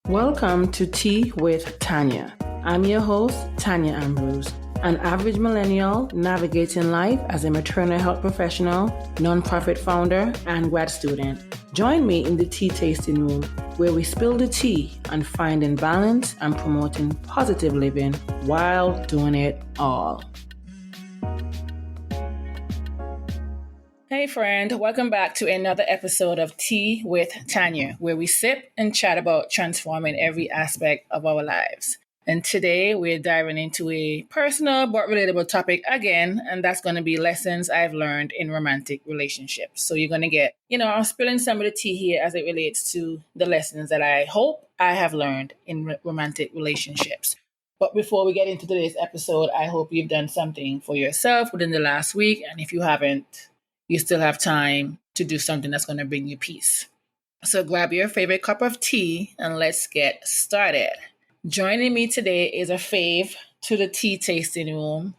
Welcome to Tea with Tanya. I'm your host, Tanya Ambrose, an average millennial navigating life as a maternal health professional, nonprofit founder, and grad student. Join me in the tea tasting room where we spill the tea on finding balance and promoting positive living while doing it all. Hey friend, welcome back to another episode of Tea with Tanya, where we sip and chat about transforming every aspect of our lives. And today we're diving into a personal but relatable topic again, and that's going to be lessons I've learned in romantic relationships. So you're going to get, I'm spilling some of the tea here as it relates to the lessons that I hope I have learned in romantic relationships. But before we get into today's episode, I hope you've done something for yourself within the last week. And if you haven't, you still have time to do something that's going to bring you peace. So grab your favorite cup of tea and let's get started. Joining me today is a fave to the tea tasting room,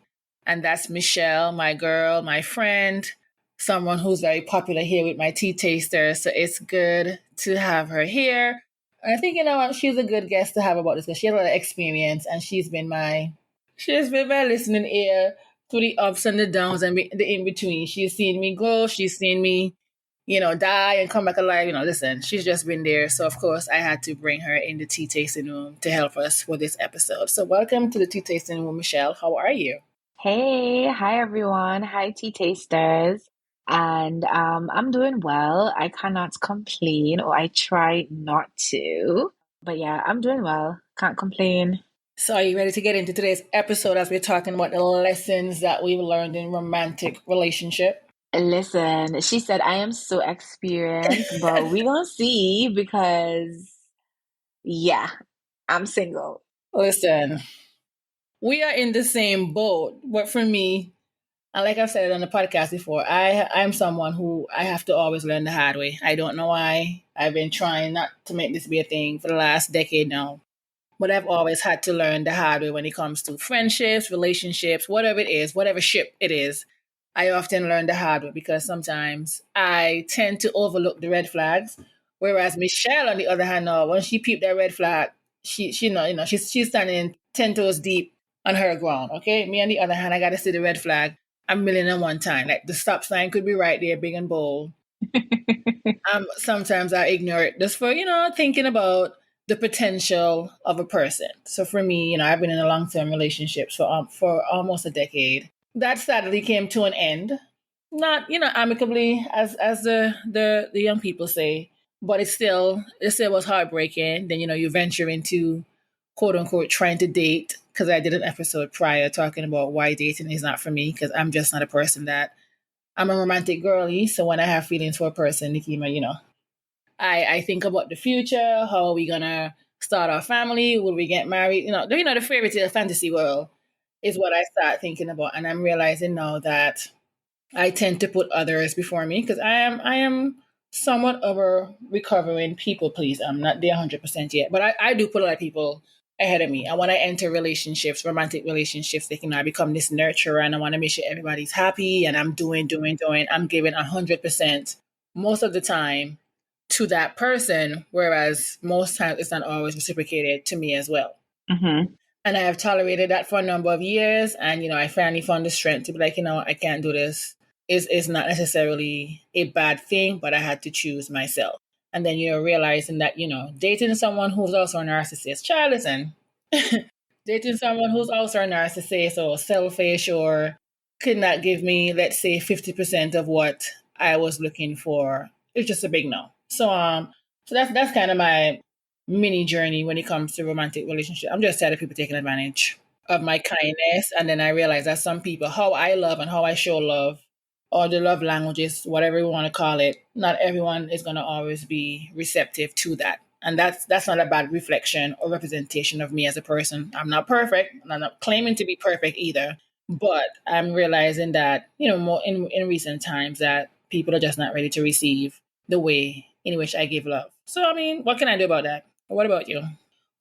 and that's Michele, my girl, my friend, someone who's very popular here with my tea tasters. So it's good to have her here. And I think, she's a good guest to have about this because she has a lot of experience and she's been my listening ear through the ups and the downs and the in-between. She's seen me grow. She's seen me, die and come back alive. Listen, she's just been there. So, of course, I had to bring her in the tea tasting room to help us for this episode. So, welcome to the tea tasting room, Michele. How are you? Hey, hi everyone. Hi, tea tasters. And I'm doing well. I cannot complain, or I try not to. But yeah, I'm doing well. Can't complain. So, are you ready to get into today's episode as we're talking about the lessons that we've learned in romantic relationship? Listen, she said I am so experienced, but we gonna see because yeah, I'm single. Listen, we are in the same boat, but for me, and like I've said on the podcast before, I'm someone who I have to always learn the hard way. I don't know why. I've been trying not to make this be a thing for the last decade now. But I've always had to learn the hard way when it comes to friendships, relationships, whatever it is, whatever ship it is. I often learn the hard way because sometimes I tend to overlook the red flags. Whereas Michele, on the other hand, no, when she peeped that red flag, she's standing 10 toes deep on her ground. Okay, me on the other hand, I got to see the red flag a million and one time. Like the stop sign could be right there, big and bold. Sometimes I ignore it just for thinking about the potential of a person. So for me, I've been in a long-term relationships for almost a decade. That sadly came to an end, not amicably as the young people say, but it still was heartbreaking. Then you venture into quote unquote trying to date because I did an episode prior talking about why dating is not for me because I'm just not a person that I'm a romantic girly. So when I have feelings for a person, Nikima, I think about the future. How are we gonna start our family? Will we get married? The fairy tale fantasy world is what I start thinking about, and I'm realizing now that I tend to put others before me because I am somewhat of a recovering people please. I'm not there 100% yet, but I do put a lot of people ahead of me. And when I enter relationships, romantic relationships, I become this nurturer, and I want to make sure everybody's happy, and I'm doing. I'm giving 100% most of the time to that person, whereas most times it's not always reciprocated to me as well. Mm-hmm. And I have tolerated that for a number of years. And, I finally found the strength to be like, I can't do this. Is not necessarily a bad thing, but I had to choose myself. And then, realizing that, dating someone who's also a narcissist, child, listen, dating someone who's also a narcissist or selfish or could not give me, let's say, 50% of what I was looking for, it's just a big no. So that's kind of my mini journey when it comes to romantic relationship. I'm just tired of people taking advantage of my kindness, and then I realize that some people, how I love and how I show love, or the love languages, whatever you want to call it, not everyone is going to always be receptive to that. And that's not a bad reflection or representation of me as a person. I'm not perfect, and I'm not claiming to be perfect either. But I'm realizing that, more in recent times that people are just not ready to receive the way in which I give love. So, I mean, what can I do about that? What about you?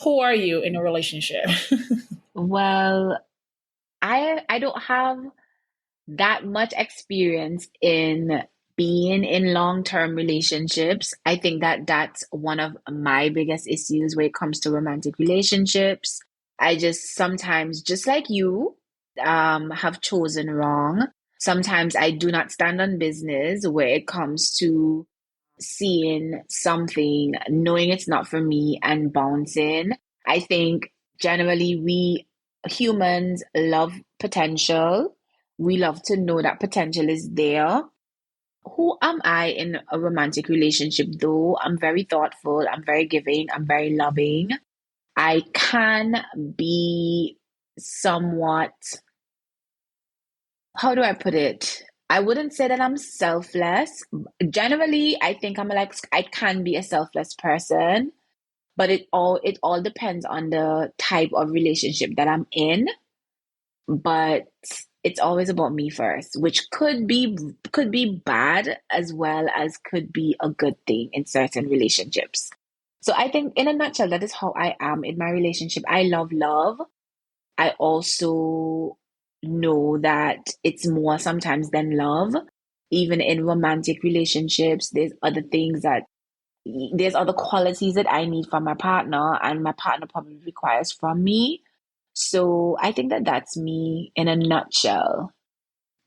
Who are you in a relationship? Well, I don't have that much experience in being in long-term relationships. I think that that's one of my biggest issues when it comes to romantic relationships. I just sometimes, just like you, have chosen wrong. Sometimes I do not stand on business where it comes to seeing something, knowing it's not for me, and bouncing. I think generally we humans love potential. We love to know that potential is there. Who am I in a romantic relationship though? I'm very thoughtful, I'm very giving, I'm very loving. I can be somewhat, how do I put it? I wouldn't say that I'm selfless. Generally, I think I'm like I can be a selfless person, but it all depends on the type of relationship that I'm in. But it's always about me first, which could be bad as well as could be a good thing in certain relationships. So I think in a nutshell, that is how I am in my relationship. I love love. I also know that it's more sometimes than love. Even in romantic relationships, there's other qualities that I need from my partner, and my partner probably requires from me. So I think that that's me in a nutshell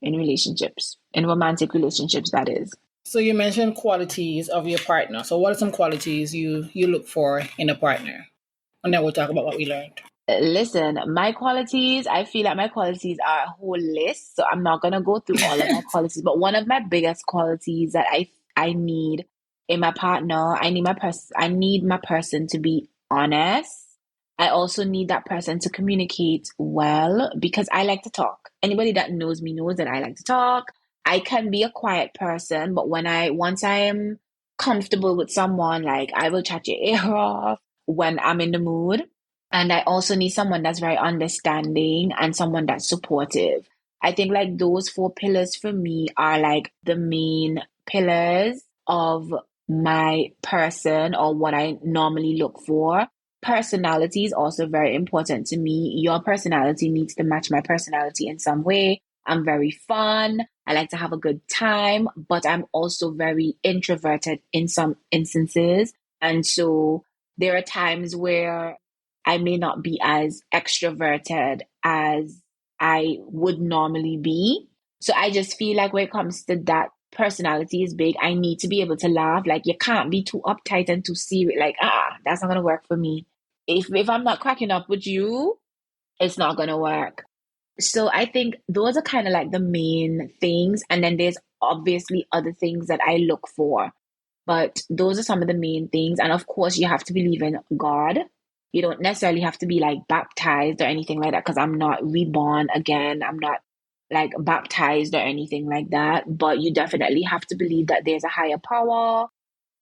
in relationships, in romantic relationships, that is. So you mentioned qualities of your partner. So what are some qualities you look for in a partner? And then we'll talk about what we learned. Listen, my qualities, I feel like my qualities are a whole list. So I'm not gonna go through all of my qualities, but one of my biggest qualities that I need in my partner, I need my person to be honest. I also need that person to communicate well because I like to talk. Anybody that knows me knows that I like to talk. I can be a quiet person, but once I am comfortable with someone, like I will chat your ear off when I'm in the mood. And I also need someone that's very understanding and someone that's supportive. I think like those four pillars for me are like the main pillars of my person or what I normally look for. Personality is also very important to me. Your personality needs to match my personality in some way. I'm very fun. I like to have a good time, but I'm also very introverted in some instances. And so there are times where I may not be as extroverted as I would normally be. So I just feel like when it comes to that, personality is big. I need to be able to laugh. Like you can't be too uptight and too serious. Like, that's not gonna work for me. If I'm not cracking up with you, it's not gonna work. So I think those are kind of like the main things. And then there's obviously other things that I look for. But those are some of the main things. And of course, you have to believe in God. You don't necessarily have to be like baptized or anything like that because I'm not reborn again. I'm not like baptized or anything like that. But you definitely have to believe that there's a higher power,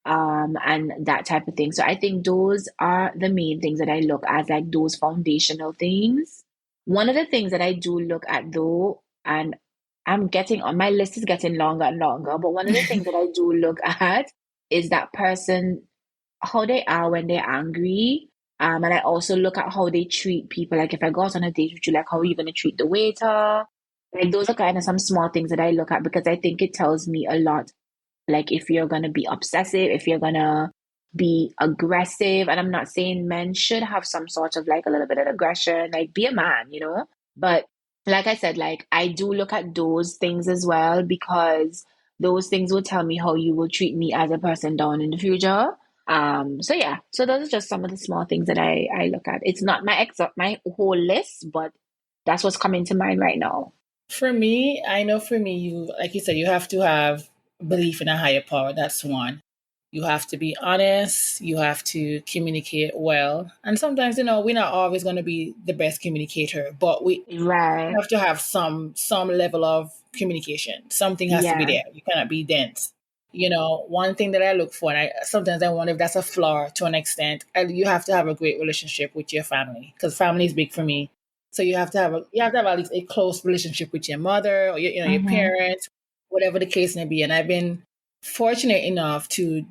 and that type of thing. So I think those are the main things that I look at, like those foundational things. One of the things that I do look at though, and I'm getting on my list is getting longer and longer, but one of the things that I do look at is that person, how they are when they're angry. And I also look at how they treat people. Like if I go out on a date with you, like how are you going to treat the waiter? Like those are kind of some small things that I look at because I think it tells me a lot. Like if you're going to be obsessive, if you're going to be aggressive, and I'm not saying men should have some sort of like a little bit of aggression, like be a man, you know? But like I said, like I do look at those things as well because those things will tell me how you will treat me as a person down in the future. So yeah, so those are just some of the small things that I look at. It's not my whole list, but that's what's coming to mind right now. For me, I know for me, you like you said, you have to have belief in a higher power. That's one. You have to be honest. You have to communicate well. And sometimes, we're not always going to be the best communicator, but we Right. have to have some level of communication. Something has to be Yeah. there. You cannot be dense. One thing that I look for, and sometimes I wonder if that's a flaw to an extent. You have to have a great relationship with your family because family is big for me. So you have to have at least a close relationship with your mother or your Mm-hmm. parents, whatever the case may be. And I've been fortunate enough to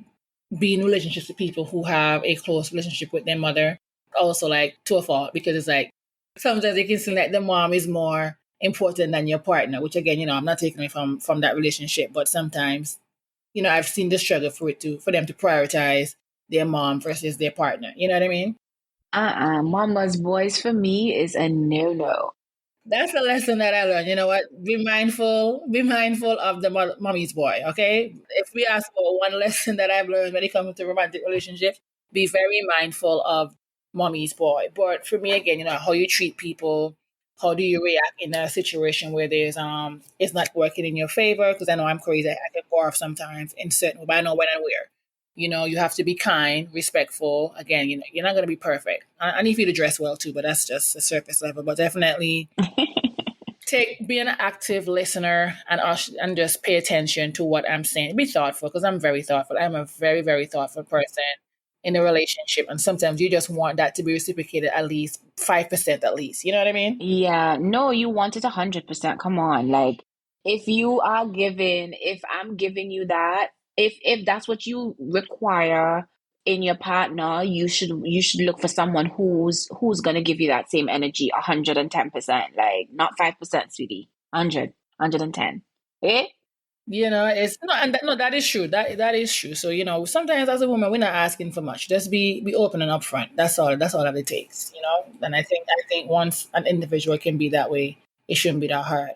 be in relationships with people who have a close relationship with their mother. Also, like to a fault because it's like sometimes you can seem like the mom is more important than your partner. Which again, I'm not taking it from that relationship, but sometimes I've seen the struggle for them to prioritize their mom versus their partner. You know what I mean? Mama's voice for me is a no-no. That's a lesson that I learned. You know what? Be mindful of the mommy's boy. Okay. If we ask for one lesson that I've learned when it comes to romantic relationships, be very mindful of mommy's boy. But for me, again, how you treat people, how do you react in a situation where it's not working in your favor? Because I know I'm crazy. I can go off sometimes in certain, but I know when and where. You have to be kind, respectful. Again, you're not going to be perfect. I need you to dress well too, but that's just a surface level. But definitely be an active listener and just pay attention to what I'm saying. Be thoughtful because I'm very thoughtful. I'm a very, very thoughtful person in a relationship. And sometimes you just want that to be reciprocated at least 5% at least. You know what I mean? Yeah, no, you want it 100%. Come on. Like if I'm giving you that, if that's what you require in your partner, you should look for someone who's gonna give you that same energy 110%. Like not 5%, sweetie. 100, 110. Eh? It's no, and no, that is true. That is true. So sometimes as a woman, we're not asking for much. Just be open and upfront. That's all. That's all that it takes. And I think once an individual can be that way, it shouldn't be that hard.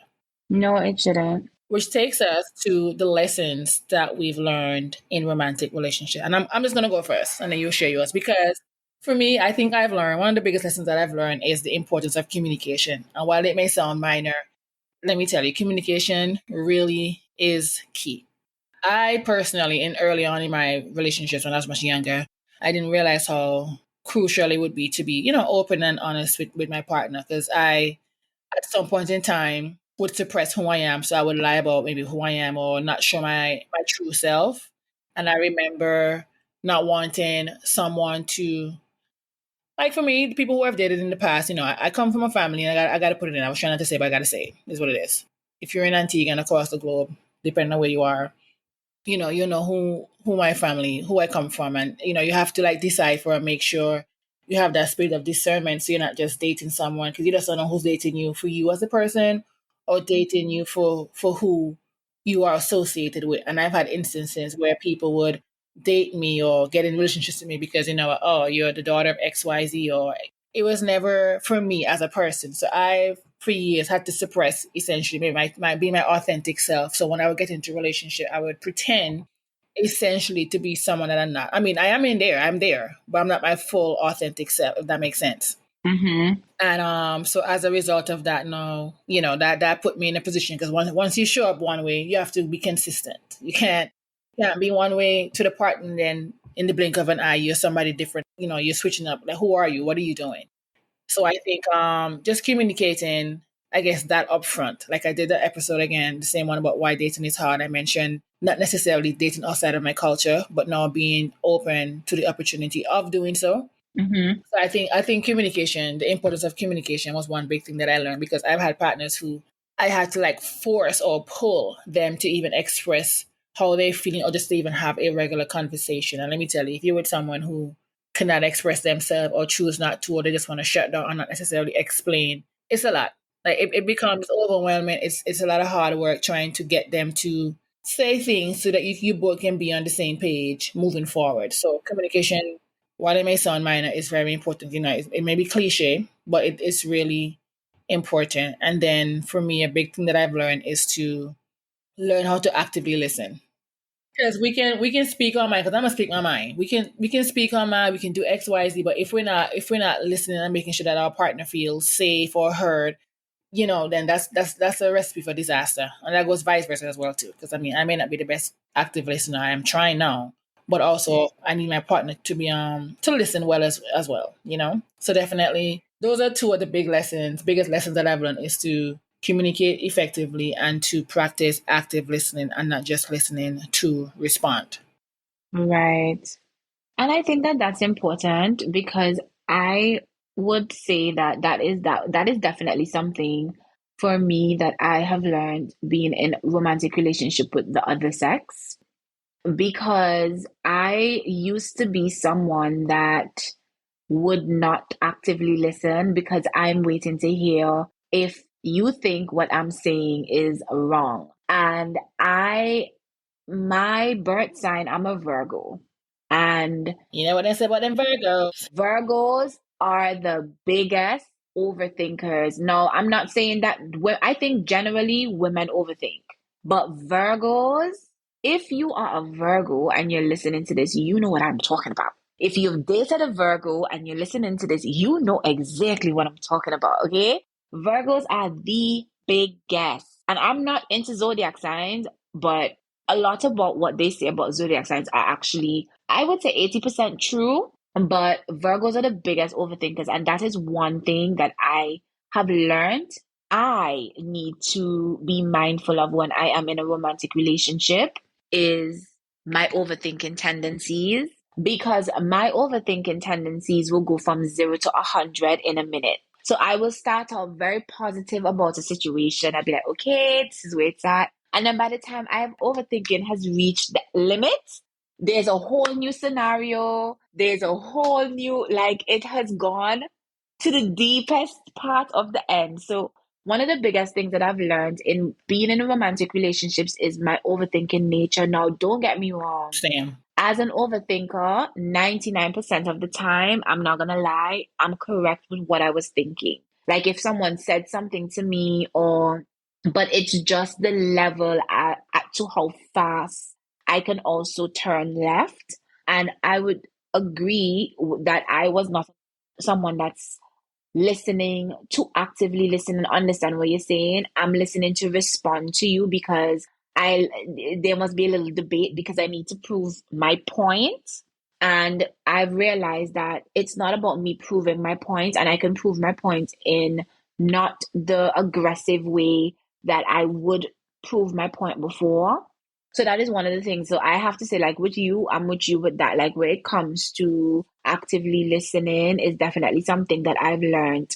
No, it shouldn't. Which takes us to the lessons that we've learned in romantic relationship. And I'm just gonna go first, and then you'll share yours because for me, I think I've learned one of the biggest lessons that I've learned is the importance of communication. And while it may sound minor, let me tell you, communication really is key. I personally, in early on in my relationships when I was much younger, I didn't realize how crucial it would be to be, open and honest with my partner because I, at some point in time, would suppress who I am. So I would lie about maybe who I am or not show my true self. And I remember not wanting someone to, like for me, the people who I've dated in the past, I come from a family and I got to put it in. I was trying not to say, but I got to say, is what it is. If you're in Antigua and across the globe, depending on where you are, you know who my family, who I come from, and you have to like decipher and make sure you have that spirit of discernment, so you're not just dating someone because you just don't know who's dating you for you as a person or dating you for who you are associated with. And I've had instances where people would date me or get in relationships with me because oh, you're the daughter of XYZ, or it was never for me as a person. So I've for years had to suppress essentially my authentic self. So when I would get into a relationship, I would pretend essentially to be someone that I'm not. I mean, I'm there, but I'm not my full authentic self, if that makes sense. Mm-hmm. And so as a result of that, now that put me in a position because once you show up one way, you have to be consistent. You can't be one way to the part and then in the blink of an eye you're somebody different. You're switching up. Like, who are you? What are you doing? So I think just communicating, I guess, that upfront. Like I did the episode again, the same one about why dating is hard. I mentioned not necessarily dating outside of my culture, but now being open to the opportunity of doing so. Mm-hmm. So I think communication, the importance of communication was one big thing that I learned because I've had partners who I had to like force or pull them to even express how they're feeling or just to even have a regular conversation. And let me tell you, if you're with someone who cannot express themselves or choose not to, or they just want to shut down and not necessarily explain, it's a lot. Like it becomes overwhelming. It's a lot of hard work trying to get them to say things so that you both can be on the same page moving forward. So communication, while it may sound minor, is very important. It may be cliche, but it's really important. And then for me, a big thing that I've learned is to learn how to actively listen. Because we can speak our mind. Because I'm gonna speak my mind. We can speak our mind. We can do X, Y, Z. But if we're not listening and making sure that our partner feels safe or heard, then that's a recipe for disaster. And that goes vice versa as well too. Because I mean, I may not be the best active listener. I am trying now, but also I need my partner to be to listen well as well. So definitely those are two of the biggest lessons that I've learned is to communicate effectively and to practice active listening and not just listening to respond. Right. And I think that that's important because I would say that is definitely something for me that I have learned being in romantic relationship with the other sex because I used to be someone that would not actively listen because I'm waiting to hear if you think what I'm saying is wrong. And I my birth sign, I'm a Virgo. And You know what I say about them Virgos? Virgos are the biggest overthinkers. No, I'm not saying that. I think generally women overthink, but Virgos, if you are a Virgo and you're listening to this, you know what I'm talking about. If you've dated a Virgo and you're listening to this, you know exactly what I'm talking about, okay? Virgos are the biggest. And I'm not into zodiac signs, but a lot about what they say about zodiac signs are actually, I would say, 80% true. But Virgos are the biggest overthinkers, and that is one thing that I have learned I need to be mindful of when I am in a romantic relationship is my overthinking tendencies, because my overthinking tendencies will go from 0 to 100 in a minute. So I will start off very positive about a situation. I'll be like, okay, this is where it's at. And then by the time I have overthinking has reached the limit, there's a whole new scenario. There's a whole new, like, it has gone to the deepest part of the end. So one of the biggest things that I've learned in being in romantic relationships is my overthinking nature. Now, don't get me wrong. Same. As an overthinker, 99% of the time, I'm not gonna lie, I'm correct with what I was thinking. Like if someone said something to me, or but it's just the level at to how fast I can also turn left. And I would agree that I was not someone that's listening to actively listen and understand what you're saying. I'm listening to respond to you because I there must be a little debate because I need to prove my point. And I've realized that it's not about me proving my point, and I can prove my point in not the aggressive way that I would prove my point before. So that is one of the things. So I have to say, like with you, I'm with you with that. Like where it comes to actively listening is definitely something that I've learned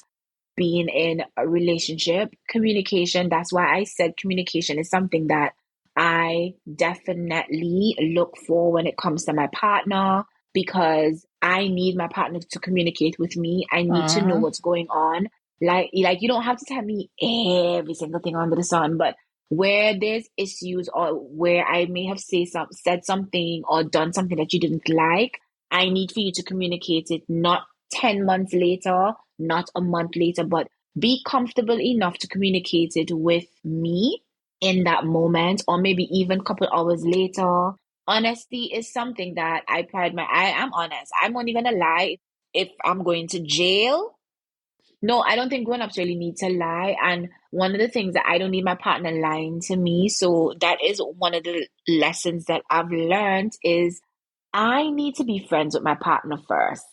being in a relationship. Communication, that's why I said communication is something that I definitely look for when it comes to my partner, because I need my partner to communicate with me. I need to know Uh-huh. what's going on. Like you don't have to tell me every single thing under the sun, but where there's issues or where I may have said something or done something that you didn't like, I need for you to communicate it, not 10 months later, not a month later, but be comfortable enough to communicate it with me in that moment, or maybe even a couple hours later. Honesty is something that I am honest. I'm only gonna lie if I'm going to jail. No, I don't think grown-ups really need to lie. And one of the things that I don't need my partner lying to me. So that is one of the lessons that I've learned is I need to be friends with my partner first,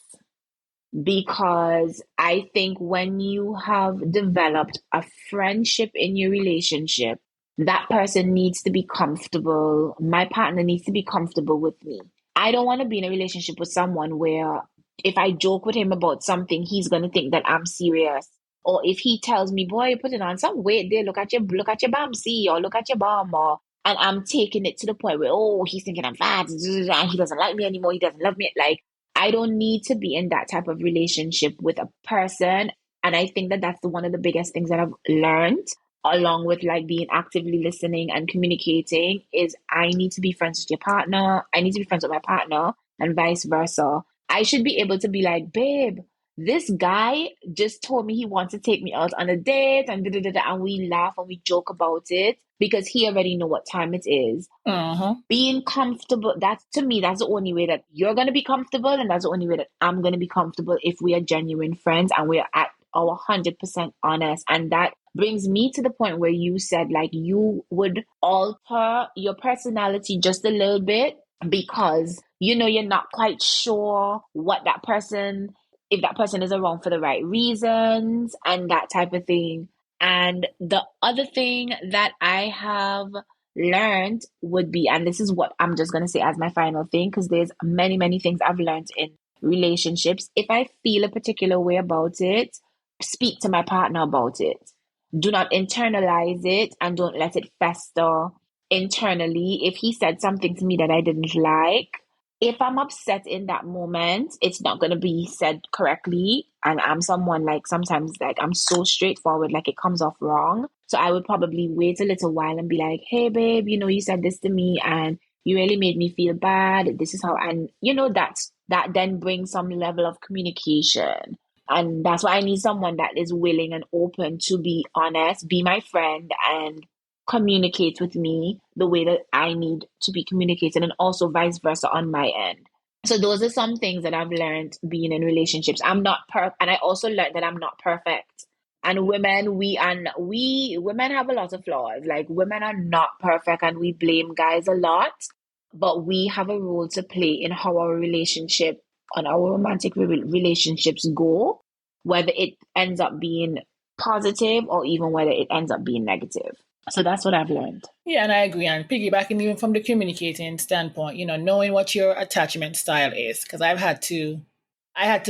because I think when you have developed a friendship in your relationship, that person needs to be comfortable. My partner needs to be comfortable with me. I don't want to be in a relationship with someone where if I joke with him about something, he's going to think that I'm serious. Or if he tells me, boy, you're putting on some weight there, look at your bamsi, or look at your bum, or and I'm taking it to the point where, oh, he's thinking I'm fat, and he doesn't like me anymore, he doesn't love me. Like, I don't need to be in that type of relationship with a person. And I think that that's one of the biggest things that I've learned, along with like being actively listening and communicating, is I need to be friends with your partner. I need to be friends with my partner, and vice versa. I should be able to be like, babe, this guy just told me he wants to take me out on a date, and da, da, da, da, and we laugh and we joke about it because he already know what time it is. Uh-huh. Being comfortable, that's to me, that's the only way that you're going to be comfortable, and that's the only way that I'm going to be comfortable, if we are genuine friends and we are at our 100% honest. And that brings me to the point where you said like you would alter your personality just a little bit because you know you're not quite sure what that person, if that person is around for the right reasons and that type of thing. And the other thing that I have learned would be, and this is what I'm just going to say as my final thing, because there's many, many things I've learned in relationships. If I feel a particular way about it, speak to my partner about it. Do not internalize it and don't let it fester internally. If he said something to me that I didn't like, if I'm upset in that moment, it's not going to be said correctly. And I'm someone like sometimes like I'm so straightforward, like it comes off wrong. So I would probably wait a little while and be like, hey, babe, you know, you said this to me and You really made me feel bad. This is how, and that then brings some level of communication. And that's why I need someone that is willing and open to be honest, be my friend, and communicate with me the way that I need to be communicated, and also vice versa on my end. So those are some things that I've learned being in relationships. I'm not and I also learned that I'm not perfect. And we women have a lot of flaws. Like, women are not perfect, and we blame guys a lot, but we have a role to play in how our relationship and our romantic relationships go, whether it ends up being positive or even whether it ends up being negative. So that's what I've learned. Yeah, and I agree. And piggybacking even from the communicating standpoint, knowing what your attachment style is, because I had to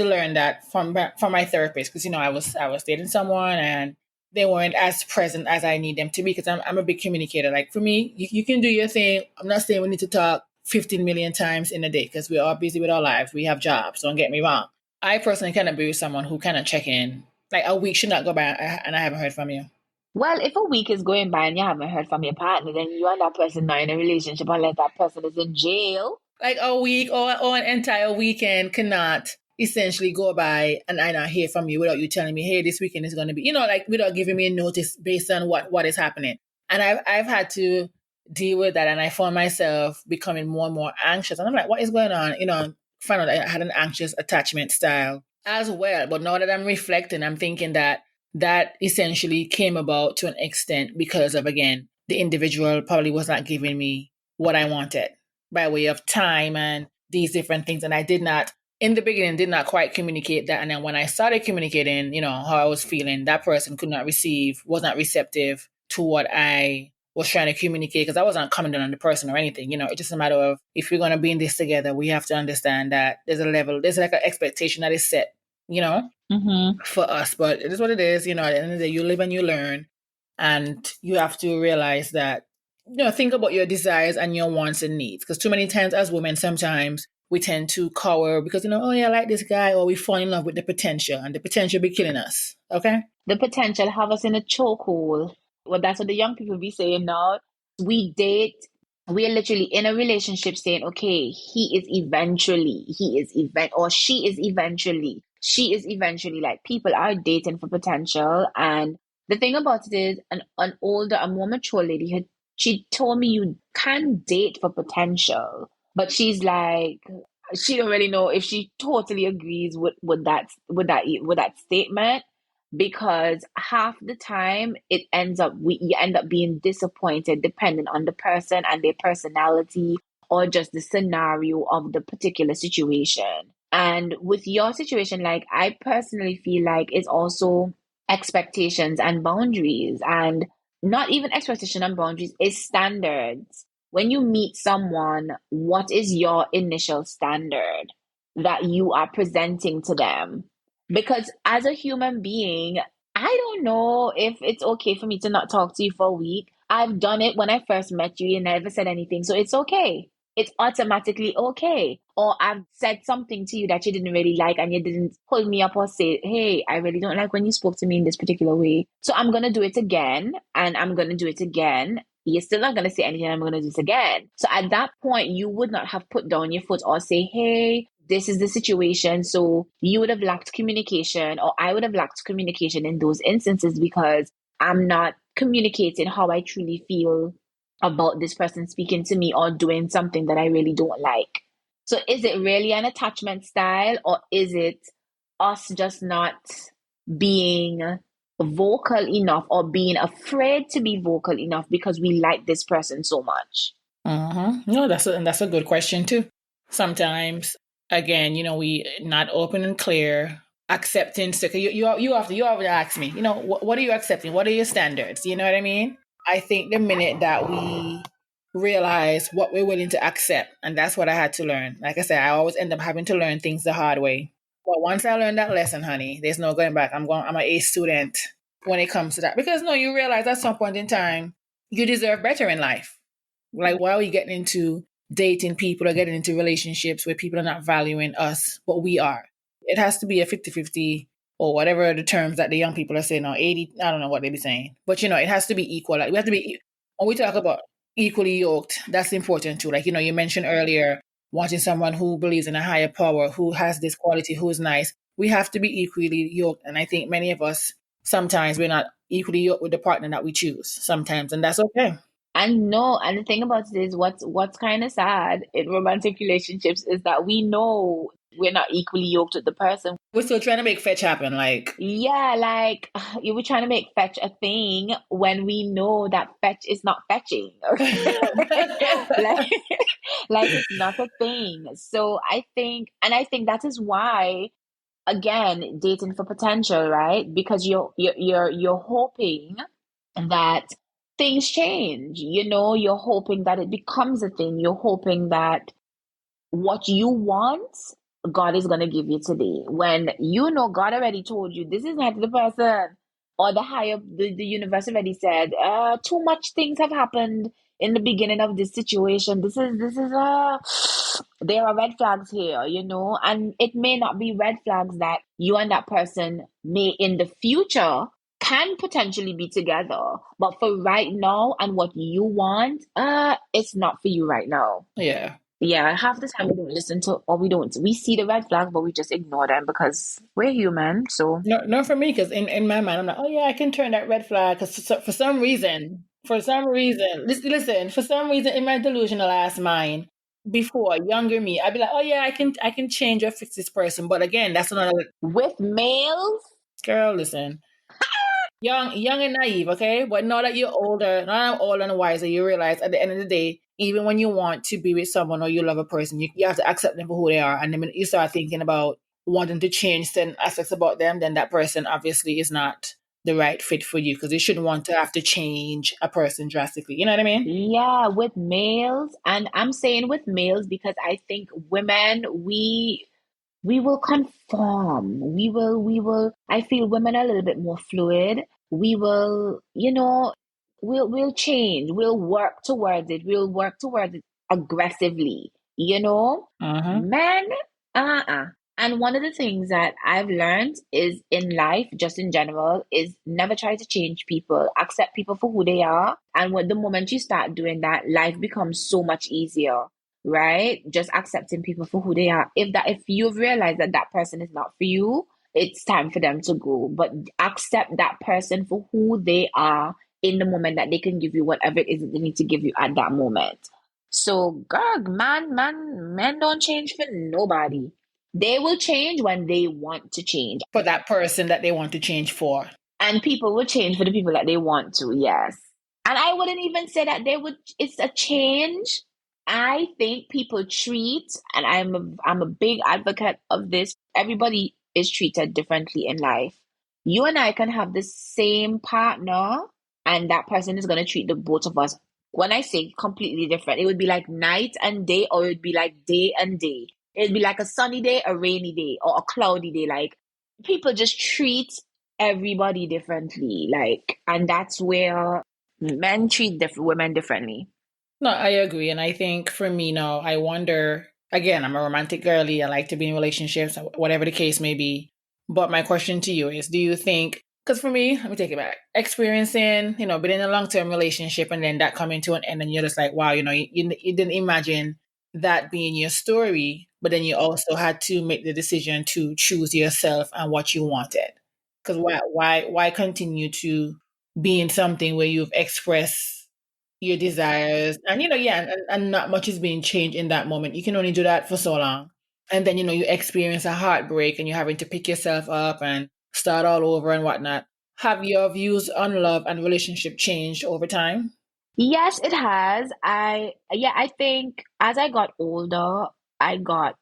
learn that from my therapist, because I was dating someone and they weren't as present as I need them to be, because I'm a big communicator. Like, for me, you can do your thing. I'm not saying we need to talk 15 million times in a day, because we're all busy with our lives. We have jobs. Don't get me wrong. I personally kind of be with someone who kind of check in. Like, a week should not go by and I haven't heard from you. Well, if a week is going by and you haven't heard from your partner, then you and that person are in a relationship unless that person is in jail. Like, a week or an entire weekend cannot essentially go by and I not hear from you without you telling me, hey, this weekend is going to be, like, without giving me a notice based on what is happening. And I've had to deal with that, and I found myself becoming more and more anxious. And I'm like, what is going on? Found out I had an anxious attachment style as well. But now that I'm reflecting, I'm thinking that essentially came about to an extent because of, again, the individual probably was not giving me what I wanted by way of time and these different things. And I did not, in the beginning, did not quite communicate that. And then when I started communicating, how I was feeling, that person was not receptive to what I was trying to communicate, because I wasn't commenting on the person or anything. It's just a matter of, if we're going to be in this together, we have to understand that there's like an expectation that is set, Mm-hmm. for us. But it is what it is. At the end of the day, you live and you learn. And you have to realize that, think about your desires and your wants and needs. Because too many times as women, sometimes we tend to cower because, oh yeah, I like this guy, or we fall in love with the potential, and the potential be killing us. Okay? The potential have us in a chokehold. Well, that's what the young people be saying now. We date, we are literally in a relationship saying, okay, he is event, or she is eventually. Like, people are dating for potential. And the thing about it is, an older, a more mature lady she told me you can date for potential, but she's like, she don't really know if she totally agrees with that statement, because half the time you end up being disappointed depending on the person and their personality, or just the scenario of the particular situation. And with your situation, like, I personally feel like it's also expectations and boundaries, and not even expectation and boundaries, is standards. When you meet someone, what is your initial standard that you are presenting to them? Because as a human being, I don't know if it's okay for me to not talk to you for a week. I've done it when I first met you. You never said anything. So it's okay. It's automatically okay. Or I've said something to you that you didn't really like, and you didn't pull me up or say, hey, I really don't like when you spoke to me in this particular way. So I'm going to do it again, and I'm going to do it again. You're still not going to say anything. I'm going to do it again. So at that point, you would not have put down your foot or say, hey, this is the situation. So you would have lacked communication, or I would have lacked communication in those instances, because I'm not communicating how I truly feel about this person speaking to me or doing something that I really don't like. So is it really an attachment style, or is it us just not being vocal enough, or being afraid to be vocal enough because we like this person so much? No, that's a good question too. Sometimes, again, we not open and clear, accepting. So you often ask me, what are you accepting? What are your standards? You know what I mean? I think the minute that we realize what we're willing to accept, and that's what I had to learn. Like I said, I always end up having to learn things the hard way. But once I learned that lesson, honey, there's no going back. I'm an A student when it comes to that, because no, you realize at some point in time you deserve better in life. Like, why are we getting into dating people or getting into relationships where people are not valuing us, but we are? It has to be a 50-50, or whatever the terms that the young people are saying, or 80, I don't know what they be saying. But, it has to be equal. Like, we have to be, when we talk about, equally yoked. That's important too. Like, you mentioned earlier, wanting someone who believes in a higher power, who has this quality, who is nice. We have to be equally yoked. And I think many of us, sometimes we're not equally yoked with the partner that we choose sometimes. And that's okay. And no, and the thing about it is what's kind of sad in romantic relationships is that we know we're not equally yoked with the person. We're still trying to make fetch happen. Like, Yeah, like you were trying to make fetch a thing when we know that fetch is not fetching. Okay. Like like it's not a thing. So I think that is why, again, dating for potential, right? Because you're hoping that things change. You're hoping that it becomes a thing. You're hoping that what you want, God is going to give you today. When God already told you this is not the person, or the universe already said, too much things have happened in the beginning of this situation. There are red flags here, and it may not be red flags that you and that person may in the future can potentially be together. But for right now and what you want, it's not for you right now. yeah. Yeah, half the time we don't listen to, or we see the red flags, but we just ignore them because we're human. So, No, no, for me, because in my mind, I'm like, oh yeah, I can turn that red flag. Because for some reason, listen, for some reason, in my delusional ass mind, before younger me, I'd be like, oh yeah, I can change or fix this person. But again, that's another with males, girl. Listen, young and naive, okay. But now that you're older, now that I'm older and wiser, you realize at the end of the day, even when you want to be with someone or you love a person, you have to accept them for who they are. And then when you start thinking about wanting to change certain aspects about them, then that person obviously is not the right fit for you because you shouldn't want to have to change a person drastically. You know what I mean? yeah, with males, and I'm saying with males because I think women, we will conform. We will I feel women are a little bit more fluid. We will, we'll change. We'll work towards it. We'll work towards it aggressively, Uh-huh. Men, uh-uh. And one of the things that I've learned is in life, just in general, is never try to change people. Accept people for who they are. And when the moment you start doing that, life becomes so much easier, right? Just accepting people for who they are. If you've realized that that person is not for you, it's time for them to go. But accept that person for who they are in the moment that they can give you whatever it is that they need to give you at that moment. So, girl, men don't change for nobody. They will change when they want to change. For that person that they want to change for. And people will change for the people that they want to, yes. And I wouldn't even say that it's a change. I think people treat, and I'm a big advocate of this. Everybody is treated differently in life. You and I can have the same partner, and that person is going to treat the both of us. When I say completely different, it would be like night and day, or it would be like day and day. It'd be like a sunny day, a rainy day, or a cloudy day. Like, people just treat everybody differently. Like, and that's where men treat women differently. No, I agree. And I think for me now, I wonder again, I'm a romantic girly. I like to be in relationships, whatever the case may be. But my question to you is do you think, because for me, let me take it back, experiencing, being in a long term relationship and then that coming to an end and you're just like, wow, you didn't imagine that being your story, but then you also had to make the decision to choose yourself and what you wanted. Because why continue to be in something where you've expressed your desires and yeah and not much is being changed in that moment. You can only do that for so long, and then you experience a heartbreak and you're having to pick yourself up and start all over and whatnot. Have your views on love and relationship changed over time? Yes, it has. I think as I got older, I got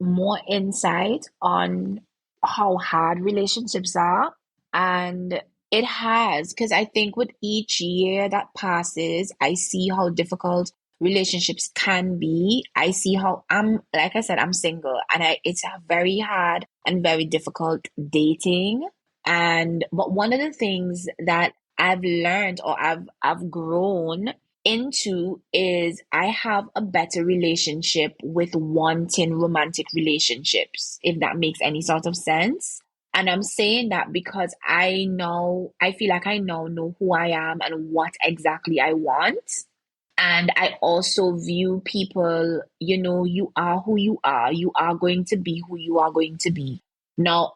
more insight on how hard relationships are. And it has, because I think with each year that passes, I see how difficult relationships can be. I see how like I said, I'm single, and it's a very hard and very difficult dating. But one of the things that I've learned, or I've grown into, is I have a better relationship with wanting romantic relationships, if that makes any sort of sense. And I'm saying that because I feel like I now know who I am and what exactly I want. And I also view people, you are who you are. You are going to be who you are going to be. Now,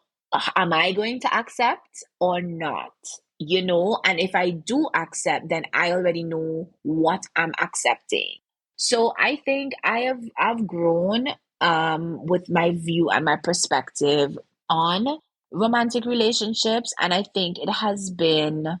am I going to accept or not? And if I do accept, then I already know what I'm accepting. So I think I've grown with my view and my perspective on romantic relationships, and I think it has been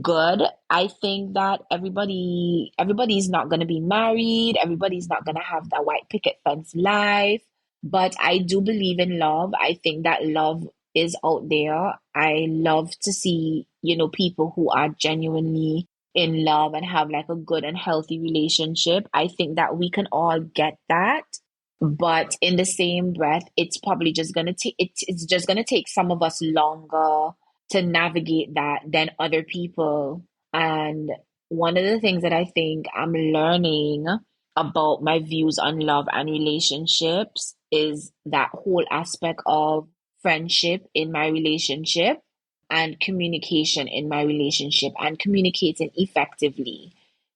good. I think that everybody's not going to be married, everybody's not going to have that white picket fence life, but I do believe in love. I think that love is out there. I love to see, people who are genuinely in love and have like a good and healthy relationship. I think that we can all get that. But in the same breath, it's probably just gonna take it's just gonna take some of us longer to navigate that than other people. And one of the things that I think I'm learning about my views on love and relationships is that whole aspect of friendship in my relationship and communication in my relationship and communicating effectively.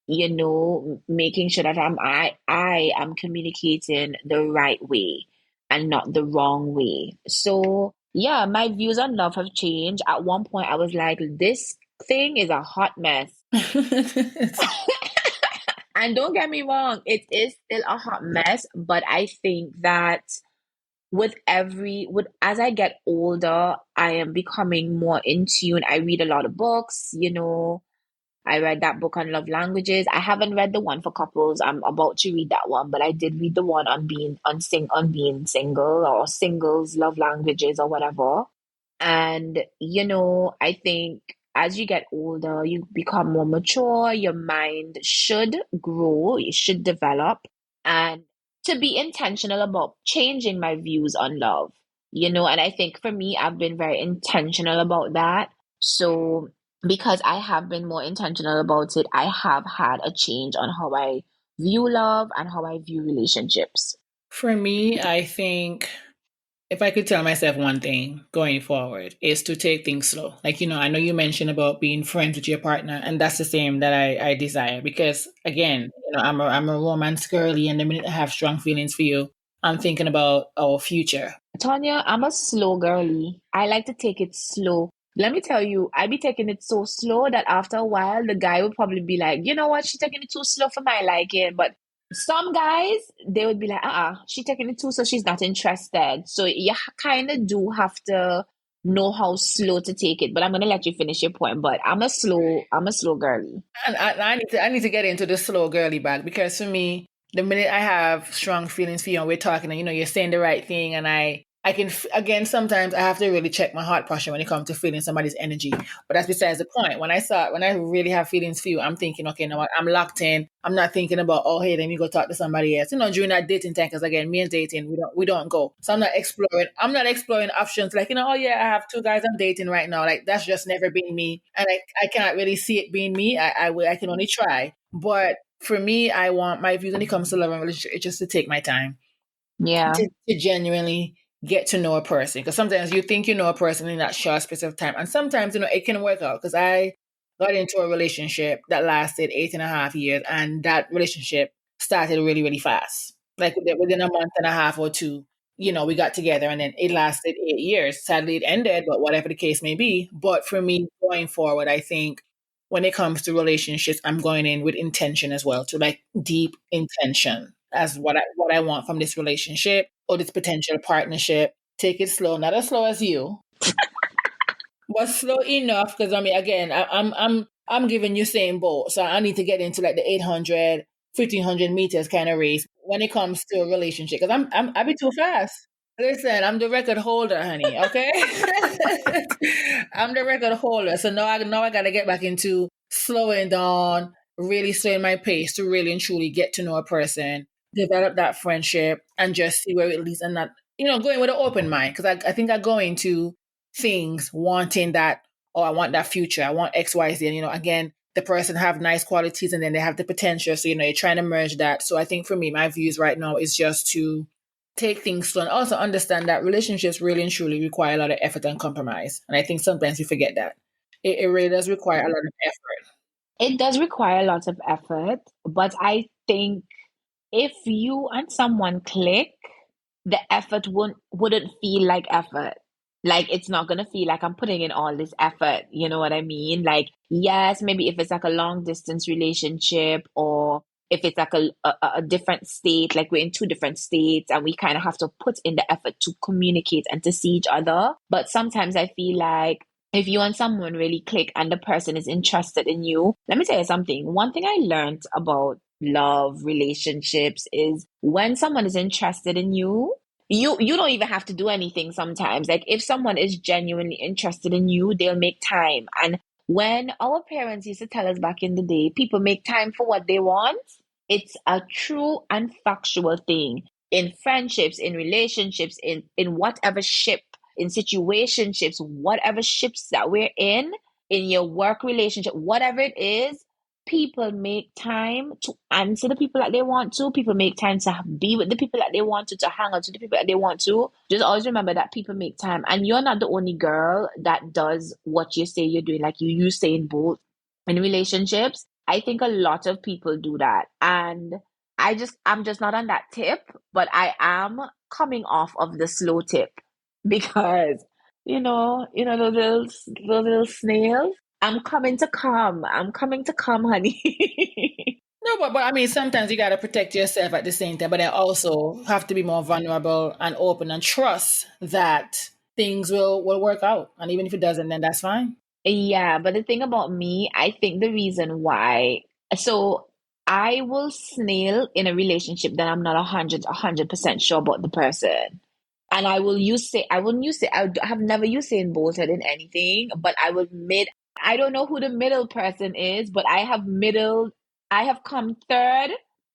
Making sure that I am communicating the right way and not the wrong way. So, yeah, my views on love have changed. At one point, I was like, this thing is a hot mess. And don't get me wrong, it is still a hot mess, but I think that with as I get older, I am becoming more in tune. I read a lot of books. I read that book on love languages. I haven't read the one for couples. I'm about to read that one, but I did read the one on being single or singles love languages or whatever. And I think as you get older, you become more mature, your mind should grow, it should develop, and to be intentional about changing my views on love. And I think for me, I've been very intentional about that. So because I have been more intentional about it, I have had a change on how I view love and how I view relationships. For me, I think if I could tell myself one thing going forward is to take things slow. Like, I know you mentioned about being friends with your partner, and that's the same that I desire because, again, I'm a romance girly, and the minute I have strong feelings for you, I'm thinking about our future. Tanya, I'm a slow girly. I like to take it slow. Let me tell you, I be taking it so slow that after a while, the guy would probably be like, you know what, she's taking it too slow for my liking. But some guys, they would be like, she taking it too, so she's not interested. So you kind of do have to know how slow to take it. But I'm gonna let you finish your point. But I'm a slow girly. And I need to get into the slow girly bag because for me, the minute I have strong feelings for you and we're talking and you're saying the right thing and I can again sometimes I have to really check my heart posture when it comes to feeling somebody's energy. But that's besides the point. When I really have feelings for you, I'm thinking, okay, now I'm locked in. I'm not thinking about, oh hey, let me go talk to somebody else. During that dating time, because again, me and dating, we don't go. So I'm not exploring options like, oh yeah, I have two guys I'm dating right now. Like that's just never been me. And I cannot really see it being me. I can only try. But for me, I want my views when it comes to love and relationship, it's just to take my time Yeah. to genuinely get to know a person. Because sometimes you think you know a person in that short space of time. And sometimes, it can work out. Because I got into a relationship that lasted 8.5 years. And that relationship started really, really fast. Like within a month and a half or two, we got together and then it lasted 8 years. Sadly, it ended, but whatever the case may be. But for me, going forward, I think when it comes to relationships, I'm going in with intention as well, to like deep intention as what I want from this relationship or this potential partnership. Take it slow, not as slow as you, but slow enough. Because I mean, again, I'm giving you same boat, so I need to get into like the 800, 1,500 meters kind of race when it comes to a relationship. Because I be too fast. Listen, I'm the record holder, honey. Okay, I'm the record holder. So now I gotta get back into slowing down, really slowing my pace to really and truly get to know a person, develop that friendship, and just see where it leads. And not, going with an open mind because I think I go into things wanting that. Oh, I want that future. I want X, Y, Z. And again, the person have nice qualities, and then they have the potential. So you're trying to merge that. So I think for me, my views right now is just to take things slow and also understand that relationships really and truly require a lot of effort and compromise. And I think sometimes we forget that. It really does require a lot of effort. It does require lots of effort, but I think if you and someone click, the effort wouldn't feel like effort. Like it's not gonna feel like I'm putting in all this effort. You know what I mean? Like, yes, maybe if it's like a long distance relationship or if it's like a different state, like we're in two different states and we kind of have to put in the effort to communicate and to see each other. But sometimes I feel like if you and someone really click and the person is interested in you, let me tell you something. One thing I learned about love, relationships is when someone is interested in you, you don't even have to do anything sometimes. Like if someone is genuinely interested in you, they'll make time. And when our parents used to tell us back in the day, people make time for what they want, it's a true and factual thing. In friendships, in relationships, in whatever ship, in situationships, whatever ships that we're in your work relationship, whatever it is, people make time to answer the people that they want to. People make time to be with the people that they want to hang out to the people that they want to. Just always remember that people make time. And you're not the only girl that does what you say you're doing. Like you say in both in relationships. I think a lot of people do that. And I'm just not on that tip, but I am coming off of the slow tip because those little snails. I'm coming to come. I'm coming to come, honey. No, but I mean, sometimes you got to protect yourself at the same time, but then also have to be more vulnerable and open and trust that things will work out. And even if it doesn't, then that's fine. Yeah, but the thing about me, I think the reason why, so I will snail in a relationship that I'm not a hundred percent sure about the person. And I wouldn't use say, I have never used saying bolted in anything, but I don't know who the middle person is, but I have come third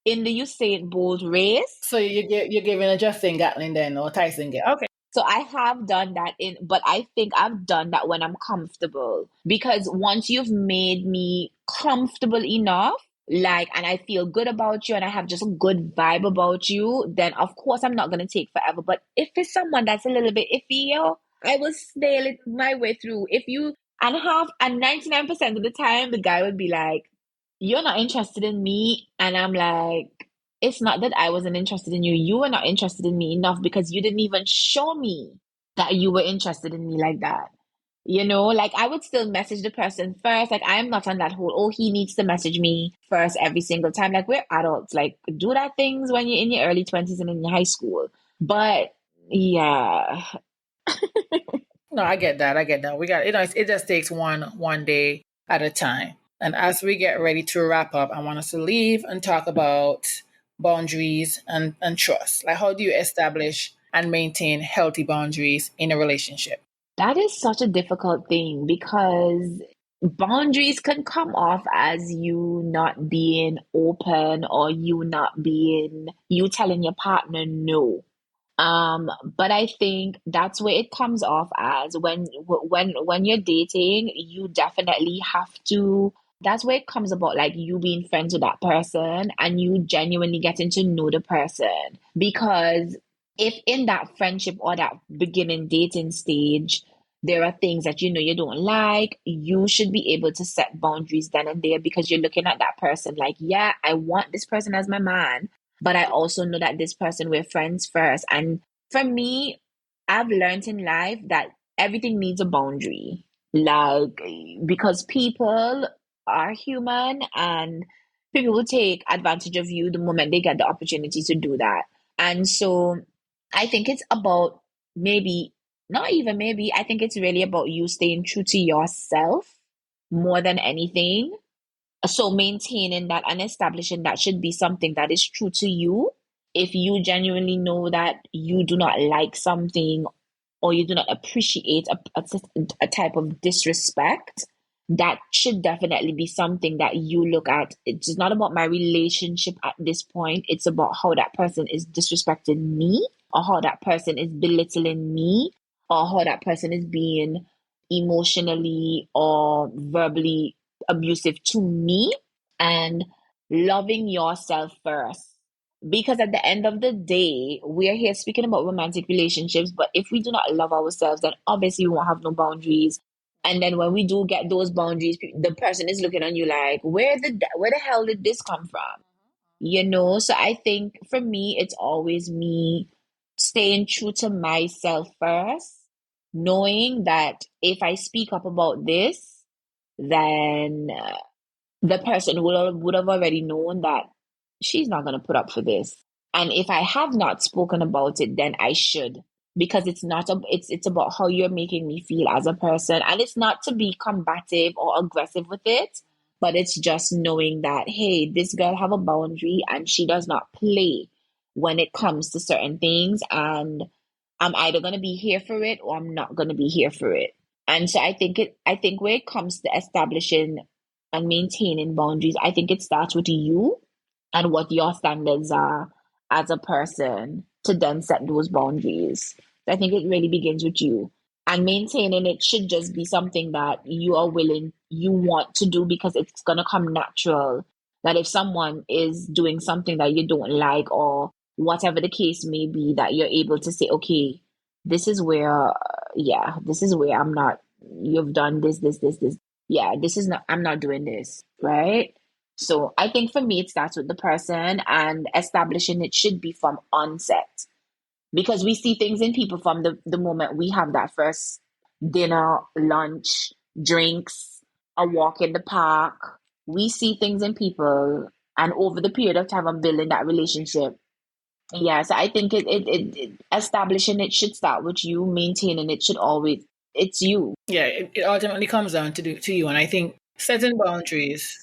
in the Usain Bolt race. So you're giving a Justin Gatlin then or Tyson Gatlin. Okay. So I have done that but I think I've done that when I'm comfortable. Because once you've made me comfortable enough, like, and I feel good about you and I have just a good vibe about you, then of course I'm not going to take forever. But if it's someone that's a little bit iffy, I will snail it my way through. And 99% of the time, the guy would be like, you're not interested in me. And I'm like, it's not that I wasn't interested in you. You were not interested in me enough because you didn't even show me that you were interested in me like that. Like I would still message the person first. Like I'm not on that whole, oh, he needs to message me first every single time. Like we're adults. Like do that things when you're in your early 20s and in your high school. But yeah. No, I get that. I get that. We got it just takes one day at a time. And as we get ready to wrap up, I want us to leave and talk about boundaries and trust. Like how do you establish and maintain healthy boundaries in a relationship? That is such a difficult thing because boundaries can come off as you not being open or you telling your partner no. But I think that's where it comes off as when you're dating, you definitely have to. That's where it comes about, like you being friends with that person and you genuinely getting to know the person. Because if in that friendship or that beginning dating stage, there are things that you don't like, you should be able to set boundaries then and there because you're looking at that person like, yeah, I want this person as my man, but I also know that this person, we're friends first. And for me, I've learned in life that everything needs a boundary. Like, because people are human and people will take advantage of you the moment they get the opportunity to do that. And so I think it's about maybe, not even maybe, I think it's really about you staying true to yourself more than anything. So maintaining that and establishing that should be something that is true to you. If you genuinely know that you do not like something or you do not appreciate a type of disrespect, that should definitely be something that you look at. It's not about my relationship at this point. It's about how that person is disrespecting me or how that person is belittling me or how that person is being emotionally or verbally abusive to me, and loving yourself first. Because at the end of the day, we're here speaking about romantic relationships, but if we do not love ourselves, then obviously we won't have no boundaries. And then when we do get those boundaries, the person is looking on you like, where the hell did this come from? You know? So I think for me, it's always me staying true to myself first, knowing that if I speak up about this, then the person would have already known that she's not going to put up for this. And if I have not spoken about it, then I should, because it's not it's about how you're making me feel as a person, and it's not to be combative or aggressive with it, but it's just knowing that, hey, this girl have a boundary and she does not play when it comes to certain things, and I'm either going to be here for it or I'm not going to be here for it. And so I think when it comes to establishing and maintaining boundaries, I think it starts with you and what your standards are as a person to then set those boundaries. So I think it really begins with you. And maintaining it should just be something that you are willing, you want to do, because it's going to come natural. That if someone is doing something that you don't like, or whatever the case may be, that you're able to say, okay, this is where, yeah, this is where I'm not, you've done this. Yeah, this is not, I'm not doing this, right? So I think for me, it starts with the person, and establishing it should be from onset, because we see things in people from the moment we have that first dinner, lunch, drinks, a walk in the park. We see things in people, and over the period of time of building that relationship. Yeah, so I think it establishing it should start with you, maintaining it should always, it's you. Yeah, it ultimately comes down to you. And I think setting boundaries.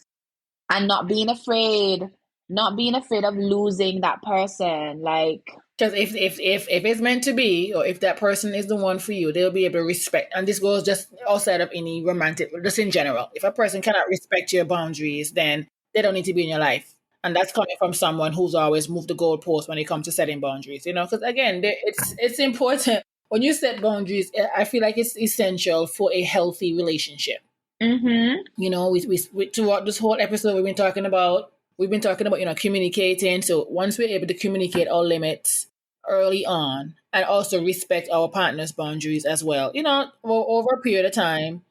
And not being afraid of losing that person. Like, Because if it's meant to be, or if that person is the one for you, they'll be able to respect. And this goes just outside of any romantic, just in general. If a person cannot respect your boundaries, then they don't need to be in your life. And that's coming from someone who's always moved the goalpost when it comes to setting boundaries. You know, because again, it's important when you set boundaries. I feel like it's essential for a healthy relationship. mm-hmm. You know, we throughout this whole episode we've been talking about communicating. So once we're able to communicate our limits early on, and also respect our partner's boundaries as well, over a period of time,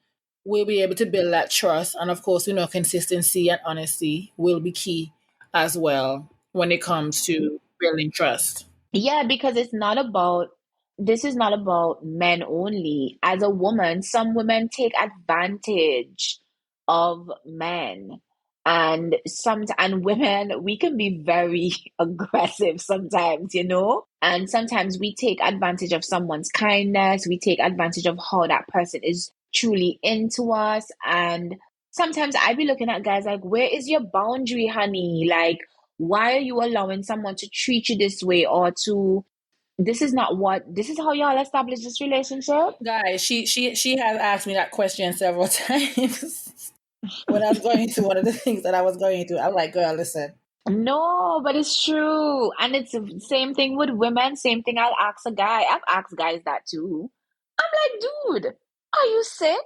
we'll be able to build that trust. And of course, consistency and honesty will be key as well when it comes to building trust. Yeah, because this is not about men only. As a woman, some women take advantage of men. And women, we can be very aggressive sometimes, you know? And sometimes we take advantage of someone's kindness, we take advantage of how that person is truly into us. And sometimes I be looking at guys like, where is your boundary, honey? Like, why are you allowing someone to treat you this way, or to, this is how y'all establish this relationship? Guys, she has asked me that question several times when I was going through one of the things that I was going through. I'm like, girl, listen. No, but it's true. And it's the same thing with women. Same thing I'll ask a guy. I've asked guys that too. I'm like, dude, are you sick?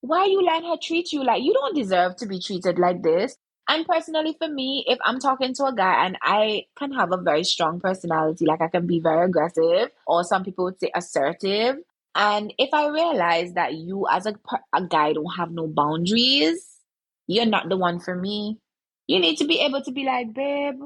Why are you letting her treat you like, you don't deserve to be treated like this? And personally, for me, if I'm talking to a guy and I can have a very strong personality, like I can be very aggressive, or some people would say assertive. And if I realize that you as a guy don't have no boundaries, you're not the one for me. You need to be able to be like, babe,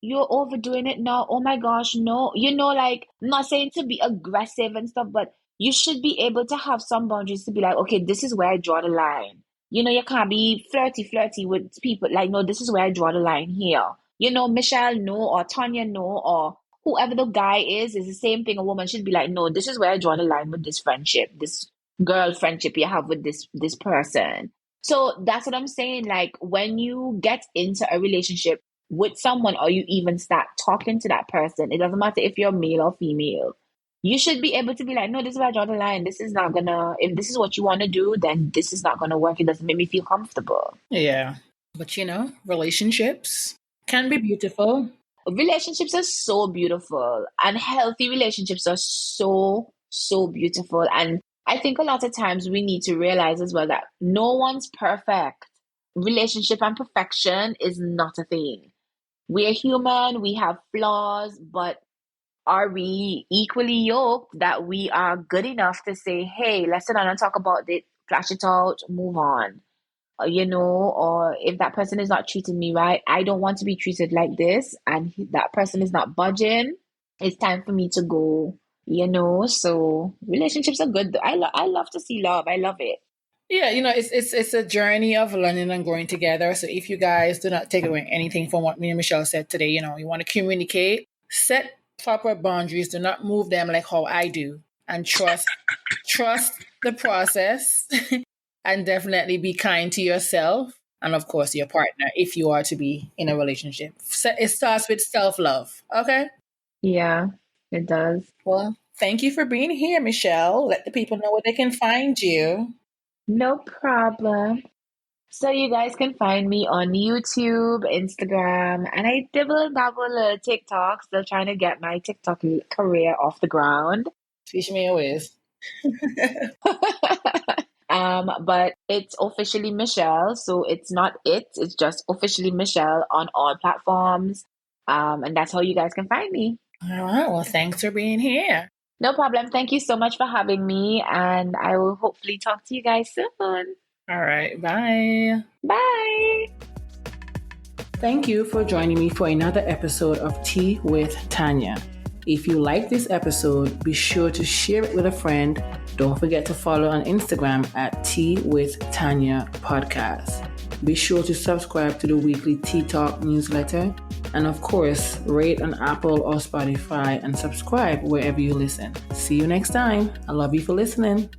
you're overdoing it now. Oh my gosh, no. You know, like, I'm not saying to be aggressive and stuff, but you should be able to have some boundaries to be like, okay, this is where I draw the line. You know, you can't be flirty with people. Like, no, this is where I draw the line here. You know, Michelle, no, or Tanya, no, or whoever the guy is the same thing. A woman should be like, no, this is where I draw the line with this friendship, this girl friendship you have with this person. So that's what I'm saying. Like, when you get into a relationship with someone, or you even start talking to that person, it doesn't matter if you're male or female. You should be able to be like, no, this is where I draw the line. This is not gonna, if this is what you want to do, then this is not gonna work. It doesn't make me feel comfortable. Yeah. But relationships can be beautiful. Relationships are so beautiful, and healthy relationships are so, so beautiful. And I think a lot of times we need to realize as well that no one's perfect. Relationship and perfection is not a thing. We're human, we have flaws, but are we equally yoked that we are good enough to say, hey, let's sit down and talk about flash it out, move on. Or if that person is not treating me right, I don't want to be treated like this, and that person is not budging. It's time for me to go. So relationships are good. I love to see love. I love it. Yeah, it's a journey of learning and growing together. So if you guys do not take away anything from what me and Michelle said today, you want to communicate, set proper boundaries, do not move them like how I do, and trust the process, and definitely be kind to yourself and of course your partner if you are to be in a relationship. So it starts with self-love. Okay? Yeah, it does. Well, thank you for being here, Michelle. Let the people know where they can find you. No problem. So you guys can find me on YouTube, Instagram, and I dibble and dabble a TikTok. Still trying to get my TikTok career off the ground. Teach me your ways. But it's officially Michelle, so it's just officially Michelle on all platforms. And that's how you guys can find me. All right. Well, thanks for being here. No problem. Thank you so much for having me, and I will hopefully talk to you guys soon. All right. Bye. Bye. Thank you for joining me for another episode of Tea with Tanya. If you like this episode, be sure to share it with a friend. Don't forget to follow on Instagram at Tea with Tanya Podcast. Be sure to subscribe to the weekly Tea Talk newsletter. And of course, rate on Apple or Spotify and subscribe wherever you listen. See you next time. I love you for listening.